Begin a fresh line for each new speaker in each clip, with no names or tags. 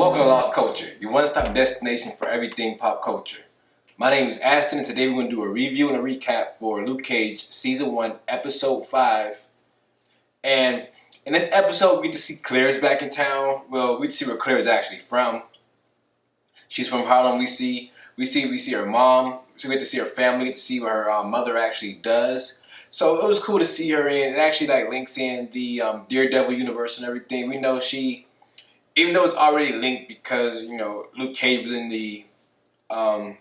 Welcome to Lost Culture, your one-stop destination for everything pop culture. My name is Aston, and today we're going to do a review and a recap for Luke Cage Season 1, Episode 5. And in this episode, we get to see Claire's back in town. Well, we get to see where Claire's actually from. She's from Harlem. We see her mom. So we get to see her family. We get to see what her mother actually does. So it was cool to see her in. It actually links in the Daredevil universe and everything. We know even though it's already linked because Luke Cage was in the I'm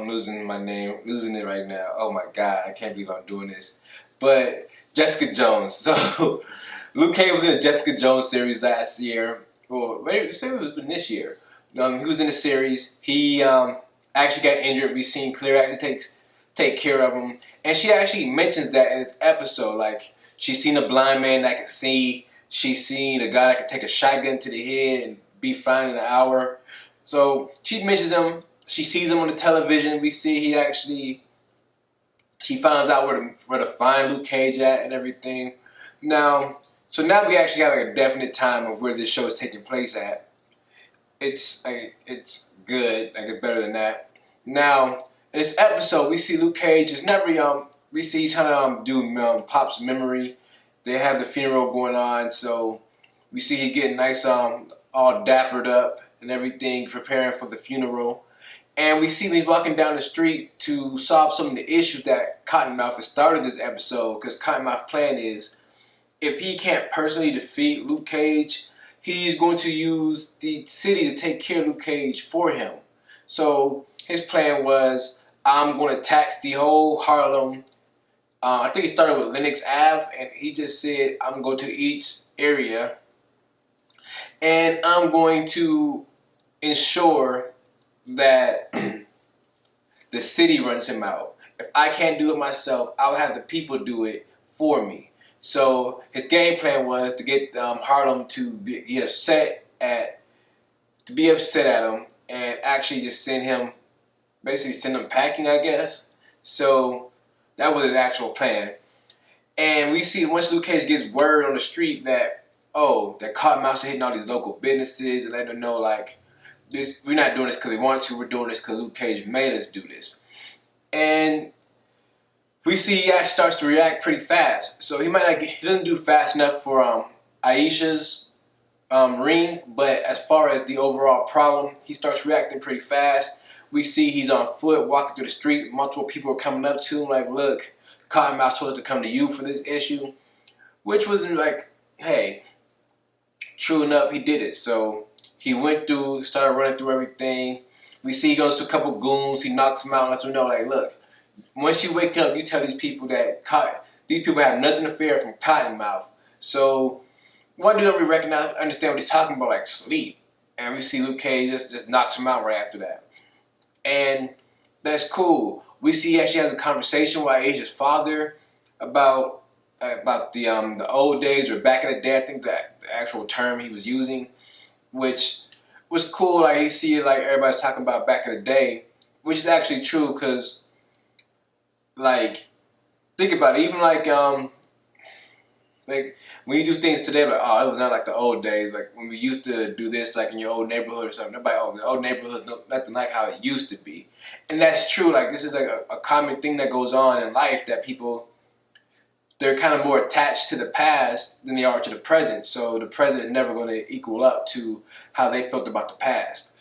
losing it right now. Oh my god, I can't believe I'm doing this. But Jessica Jones. So Luke Cage was in the Jessica Jones series last year, or maybe it was this year. He was in the series. He actually got injured. We seen Claire actually take care of him, and she actually mentions that in this episode. Like, she's seen a blind man that can see. She's seen a guy that can take a shotgun to the head and be fine in an hour. So she mentions him. She sees him on the television. We see she finds out where to find Luke Cage at and everything. Now we actually got a definite time of where this show is taking place at. It's good. It's better than that. Now in this episode, we see Luke Cage is never we see he's trying to do Pop's memory. They have the funeral going on, so we see he getting nice, all dappered up and everything, preparing for the funeral. And we see he's walking down the street to solve some of the issues that Cottonmouth has started this episode, because Cottonmouth's plan is, if he can't personally defeat Luke Cage, he's going to use the city to take care of Luke Cage for him. So his plan was, I'm going to tax the whole Harlem. I think he started with Lenox Ave, and he just said, I'm going to go to each area, and I'm going to ensure that the city runs him out. If I can't do it myself, I'll have the people do it for me. So his game plan was to get Harlem to be upset at him, and actually just send him packing, I guess. So that was his actual plan. And we see once Luke Cage gets word on the street that Cottonmouth's hitting all these local businesses and letting them know, like, this, we're not doing this because we want to, we're doing this because Luke Cage made us do this. And we see he actually starts to react pretty fast. So he doesn't do fast enough for Aisha's ring, but as far as the overall problem, he starts reacting pretty fast. We see he's on foot, walking through the street. Multiple people are coming up to him like, look, Cottonmouth told us to come to you for this issue. Which was like, hey, true enough, he did it. So he went through, started running through everything. We see he goes to a couple goons. He knocks them out and lets them know, like, look, once you wake up, you tell these people that these people have nothing to fear from Cottonmouth. So why do we understand what he's talking about, like sleep? And we see Luke Cage just knocks him out right after that. And that's cool. We see he actually has a conversation with Aisha's father about the old days, or back in the day. I think that the actual term he was using, which was cool. Like, you see, like, everybody's talking about back in the day, which is actually true. Cause, like, think about it. Even like when you do things today, like, oh, it was not like the old days. Like when we used to do this, like in your old neighborhood or something. Nobody, the old neighborhood, nothing like how it used to be. And that's true. Like, this is like a common thing that goes on in life, that people, they're kind of more attached to the past than they are to the present. So the present is never going to equal up to how they felt about the past.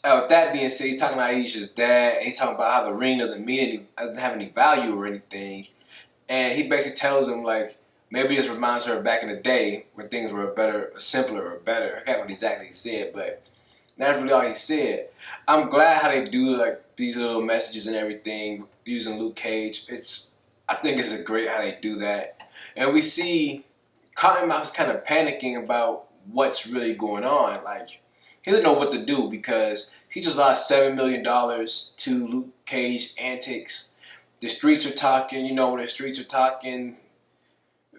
With that being said, he's talking about Aisha's dad, and he's talking about how the ring doesn't have any value or anything. And he basically tells him, like, maybe this reminds her of back in the day when things were simpler or better. I can't remember exactly what he said, but that's really all he said. I'm glad how they do, like, these little messages and everything using Luke Cage. I think it's great how they do that. And we see Cottonmouth's kind of panicking about what's really going on. Like, he doesn't know what to do because he just lost $7 million to Luke Cage antics. The streets are talking. When the streets are talking,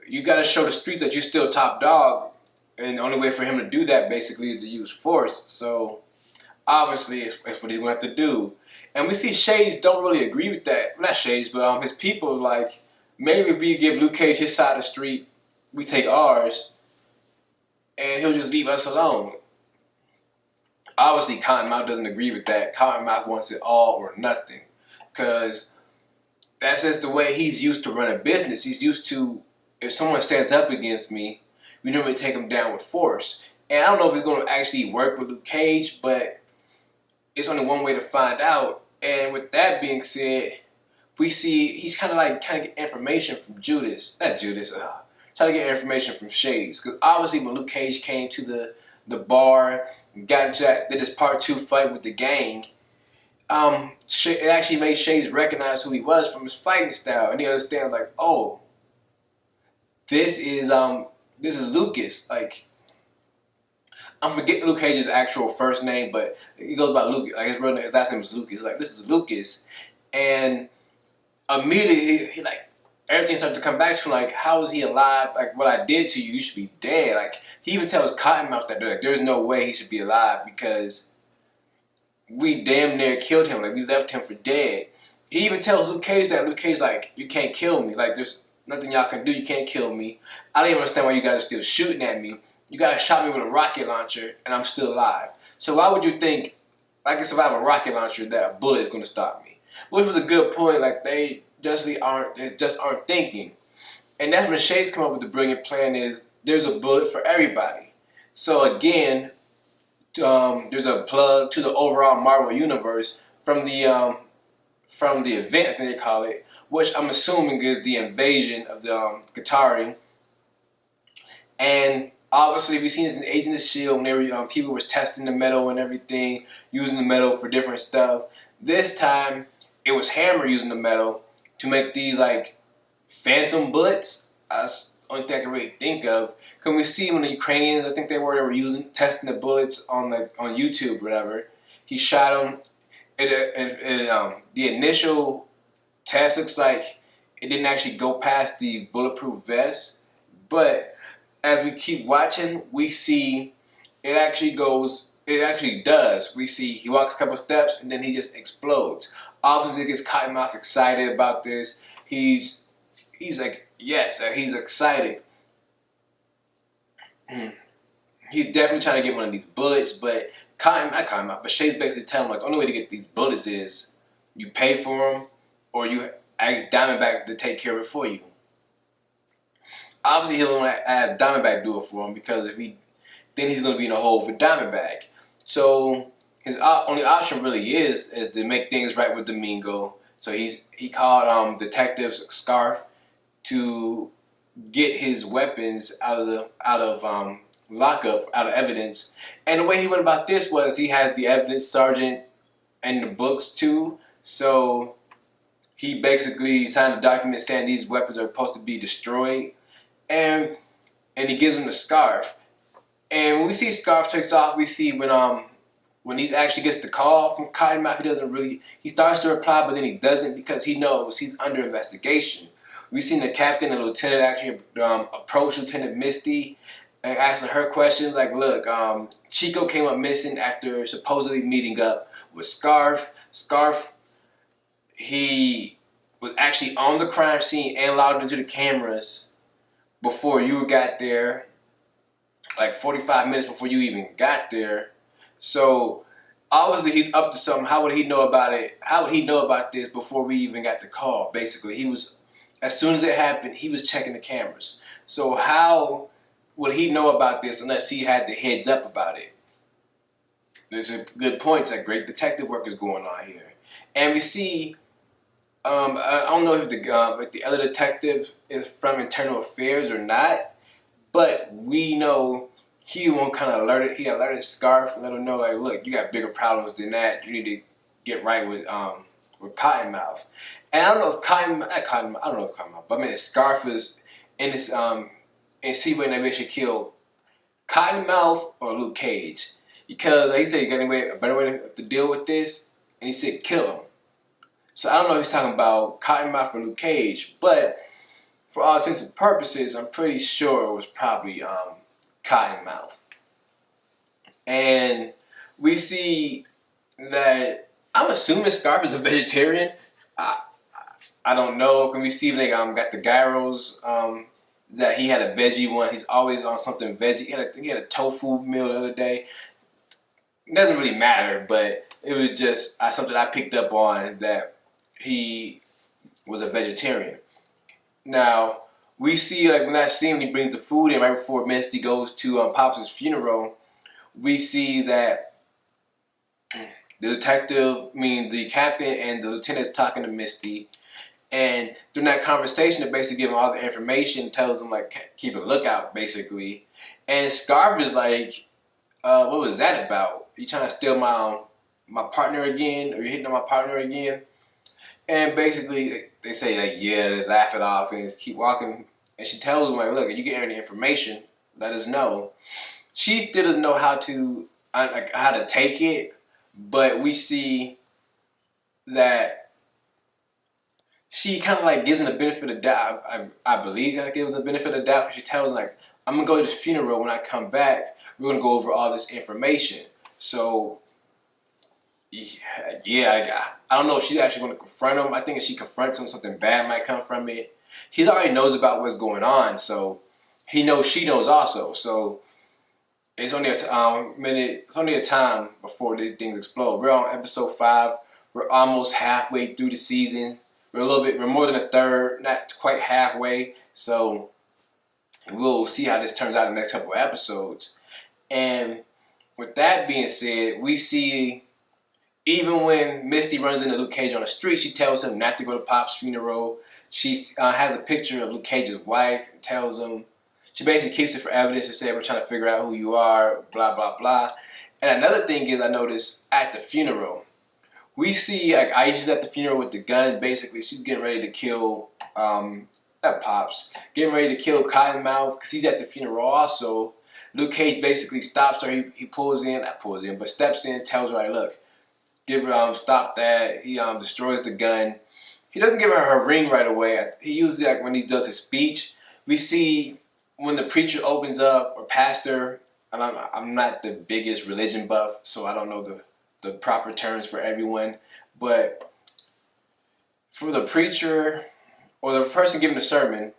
you got to show the streets that you're still top dog. And the only way for him to do that, basically, is to use force. So, obviously, it's what he's going to have to do. And we see Shades don't really agree with that. Not Shades, but his people, like, maybe if we give Luke Cage his side of the street, we take ours, and he'll just leave us alone. Obviously, Cottonmouth doesn't agree with that. Cottonmouth wants it all or nothing, because that's just the way he's used to running business. He's used to, if someone stands up against me, we normally take him down with force. And I don't know if it's going to actually work with Luke Cage, but it's only one way to find out. And with that being said, we see he's kind of get information from not Judas, trying to get information from Shades. Because obviously when Luke Cage came to the bar, got into did this part 2 fight with the gang, it actually made Shades recognize who he was from his fighting style, and he understands like, oh, this is Lucas. Like, I'm forgetting Luke Cage's actual first name, but he goes by Lucas. Like his last name is Lucas. Like, this is Lucas, and immediately he like everything starts to come back to him. Like, how is he alive? Like, what I did to you, you should be dead. Like, he even tells Cottonmouth that like, there's no way he should be alive because we damn near killed him. Like, we left him for dead. He even tells Luke Cage that. Luke Cage like, you can't kill me. Like, there's nothing y'all can do. You can't kill me. I don't even understand why you guys are still shooting at me. You guys shot me with a rocket launcher and I'm still alive. So why would you think I can survive a rocket launcher that a bullet is going to stop me? Which was a good point. Like, they just aren't thinking. And that's when Shades come up with the brilliant plan is there's a bullet for everybody. So again, there's a plug to the overall Marvel universe from the event, I think they call it, which I'm assuming is the invasion of the Qatari. And obviously, we've seen this in Agent of S.H.I.E.L.D. when people were testing the metal and everything, using the metal for different stuff. This time, it was Hammer using the metal to make these like phantom bullets. That's the only thing I can really think of. Can we see when the Ukrainians, I think they were testing the bullets on YouTube or whatever. He shot them. The initial test looks like it didn't actually go past the bulletproof vest, but as we keep watching, we see it actually does. We see he walks a couple steps and then he just explodes. Obviously, gets Cottonmouth excited about this. He's like, yes, he's excited. He's definitely trying to get one of these bullets, but but Shades basically telling him like the only way to get these bullets is you pay for them or you ask Diamondback to take care of it for you. Obviously, he'll have Diamondback do it for him because then he's going to be in a hole for Diamondback. So his only option really is to make things right with Domingo. So he called Detective Scarf to get his weapons out of lockup, out of evidence. And the way he went about this was he had the evidence sergeant and the books too. So he basically signed a document saying these weapons are supposed to be destroyed. And he gives him the scarf. And when we see Scarf takes off, we see when he actually gets the call from Cottonmouth, he starts to reply, but then he doesn't because he knows he's under investigation. We've seen the captain and lieutenant actually approach Lieutenant Misty and asking her questions like, look, Chico came up missing after supposedly meeting up with Scarf. Scarf, he was actually on the crime scene and logged into the cameras before you got there, like 45 minutes before you even got there. So obviously he's up to something. How would he know about it? How would he know about this before we even got the call? Basically, as soon as it happened, he was checking the cameras. So how would he know about this unless he had the heads up about it? There's a good point. Like, great detective work is going on here. And we see, I don't know if the other detective is from Internal Affairs or not, but we know he won't kind of alert it. He alerted Scarf and let him know, like, look, you got bigger problems than that. You need to get right with Cottonmouth. And I don't know if Cottonmouth, but I mean, Scarf is in this and see when they should kill Cottonmouth or Luke Cage, because he said you got a better way to deal with this, and he said kill him. So I don't know if he's talking about Cottonmouth or Luke Cage, but for all intents and purposes, I'm pretty sure it was probably Cottonmouth. And we see that I'm assuming Scarf is a vegetarian. I don't know. Can we see they got the gyros that he had a veggie one. He's always on something veggie. He had a tofu meal the other day. It doesn't really matter, but it was just something I picked up on, that he was a vegetarian. Now, we see, like, when that scene when he brings the food in right before Misty goes to Pops' funeral, we see that the captain and the lieutenant's talking to Misty, and during that conversation, they're basically giving all the information, tells them, like, keep a lookout, basically. And Scarf is like, what was that about? You trying to steal my partner again? Or you hitting on my partner again? And basically, they say, like, yeah, they laugh it off and just keep walking. And she tells them, like, look, if you get any information, let us know. She still doesn't know how to take it, but we see that she kind of like gives him the benefit of the doubt. I believe she's gonna give him the benefit of the doubt, because she tells him, like, I'm gonna go to this funeral. When I come back, we're gonna go over all this information. So yeah, I don't know if she's actually going to confront him. I think if she confronts him, something bad might come from it. He already knows about what's going on, so he knows she knows also. So it's only It's only a time before these things explode. We're on episode 5. We're almost halfway through the season. We're more than a third, not quite halfway. So we'll see how this turns out in the next couple of episodes. And with that being said, we see, even when Misty runs into Luke Cage on the street, she tells him not to go to Pop's funeral. She has a picture of Luke Cage's wife and tells him, she basically keeps it for evidence and says, we're trying to figure out who you are, blah, blah, blah. And another thing is, I noticed at the funeral, we see, like, Aisha's at the funeral with the gun. Basically, she's getting ready to kill, not Pops, getting ready to kill Cottonmouth, because he's at the funeral also. Luke Cage basically stops her. He steps in, tells her, like, look, stop that. He destroys the gun. He doesn't give her ring right away. He uses it, like, when he does his speech. We see when the preacher opens up, or pastor, and I'm not the biggest religion buff, so I don't know the proper terms for everyone, but for the preacher or the person giving the sermon,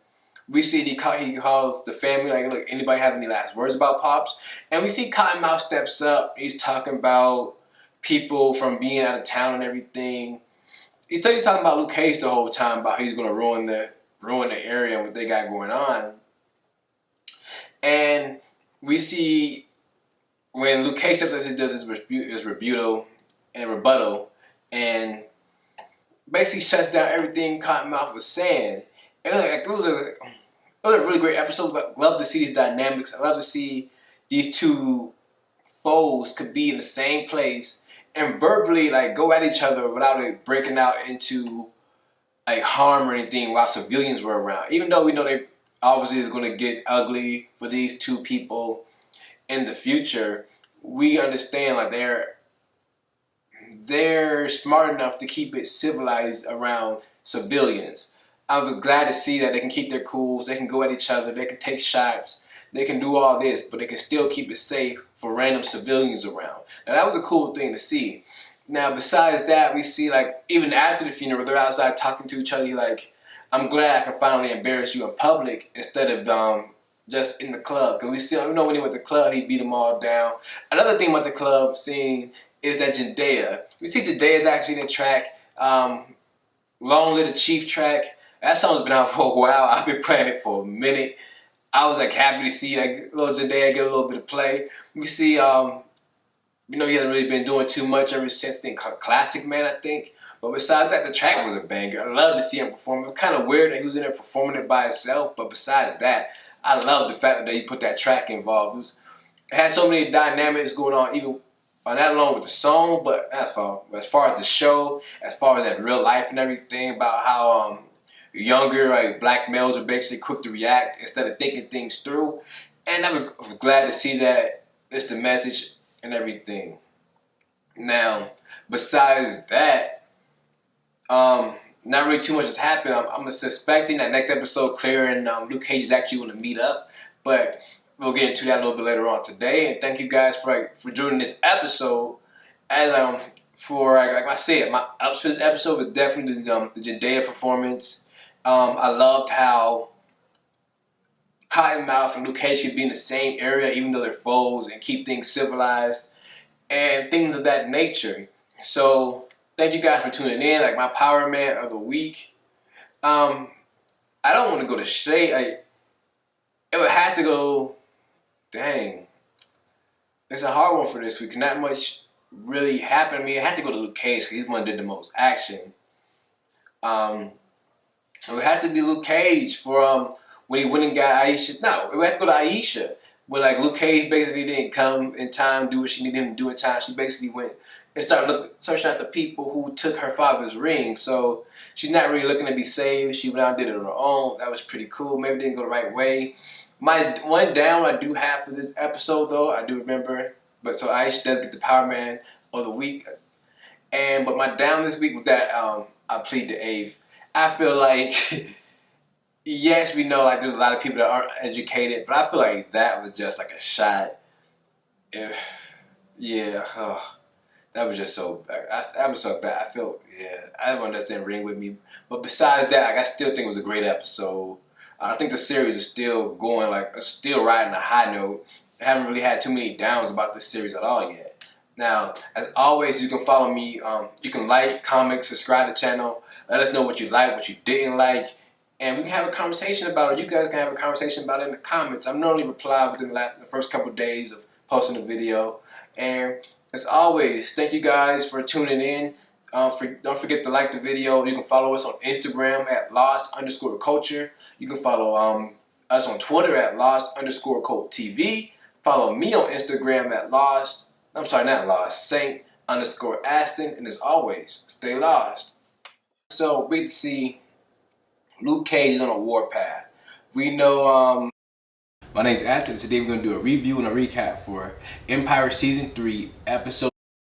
we see he calls the family, like, look, anybody have any last words about Pops? And we see Cottonmouth steps up. He's talking about people from being out of town and everything. He's talking about Luke Cage the whole time, about how he's going to ruin the area and what they got going on. And we see when Luke Cage steps up, he does his rebuttal and basically shuts down everything Cottonmouth was saying. It was a really great episode. I love to see these dynamics. I love to see these two foes could be in the same place and verbally, like, go at each other without it breaking out into, like, harm or anything while civilians were around. Even though we know they obviously is going to get ugly for these two people in the future, we understand, like, they're smart enough to keep it civilized around civilians. I was glad to see that they can keep their cools, they can go at each other, they can take shots, they can do all this, but they can still keep it safe for random civilians around. Now, that was a cool thing to see. Now, besides that, we see, like, even after the funeral, they're outside talking to each other, like, I'm glad I can finally embarrass you in public instead of just in the club. Because we know when he went to the club, he beat them all down. Another thing about the club scene is that Zendaya. We see Zendaya's actually in the track. Long Live the Chief track. That song's been out for a while. I've been playing it for a minute. I was, like, happy to see, like, little Zendaya get a little bit of play. We see, he hasn't really been doing too much ever since the Classic Man, I think. But besides that, the track was a banger. I love to see him perform. It was kind of weird that he was in there performing it by himself. But besides that, I love the fact that he put that track involved. It had so many dynamics going on, even not alone with the song, but as far as the show, as far as that real life and everything, about how younger, like, black males are basically quick to react instead of thinking things through. And I was glad to see that it's the message and everything. Now, besides that, not really too much has happened. I'm suspecting that next episode, Claire and Luke Cage is actually going to meet up, but we'll get into that a little bit later on today. And thank you guys for joining this episode. As like I said, my ups for this episode was definitely the Zendaya performance. I loved how Cottonmouth and Luke Cage should be in the same area even though they're foes and keep things civilized and things of that nature. So thank you guys for tuning in. Like my Power Man of the week. I don't want to go to shade. It would have to go. Dang, it's a hard one for this week. Not much really happened to me. I had to go to Luke Cage because he's the one that did the most action. It would have to be Luke Cage for when he went and got Aisha. No, it would have to go to Aisha. When like Luke Cage basically didn't come in time, do what she needed him to do in time. She basically went and started searching out the people who took her father's ring. So she's not really looking to be saved. She went out and did it on her own. That was pretty cool. Maybe it didn't go the right way. My one down I do have for this episode though, I do remember. But so Aisha does get the Power Man of the week. But my down this week was that I plead the eighth. I feel like yes, we know like there's a lot of people that aren't educated, but I feel like that was just like a shot. That was just so bad. That was so bad. I felt I didn't want that ring with me. But besides that, like, I still think it was a great episode. I think the series is still going still riding a high note. I haven't really had too many downs about this series at all yet. Now, as always, you can follow me. You can like, comment, subscribe to the channel. Let us know what you like, what you didn't like. And we can have a conversation about it. You guys can have a conversation about it in the comments. I normally reply within the first couple of days of posting a video. And as always, thank you guys for tuning in. Don't forget to like the video. You can follow us on Instagram at lost_culture. You can follow us on Twitter at lost_cult_TV. Follow me on Instagram at Saint_Aston. And as always, stay lost. So we see Luke Cage is on a warpath. We know my name's Aston. Today we're going to do a review and a recap for Empire Season 3, Episode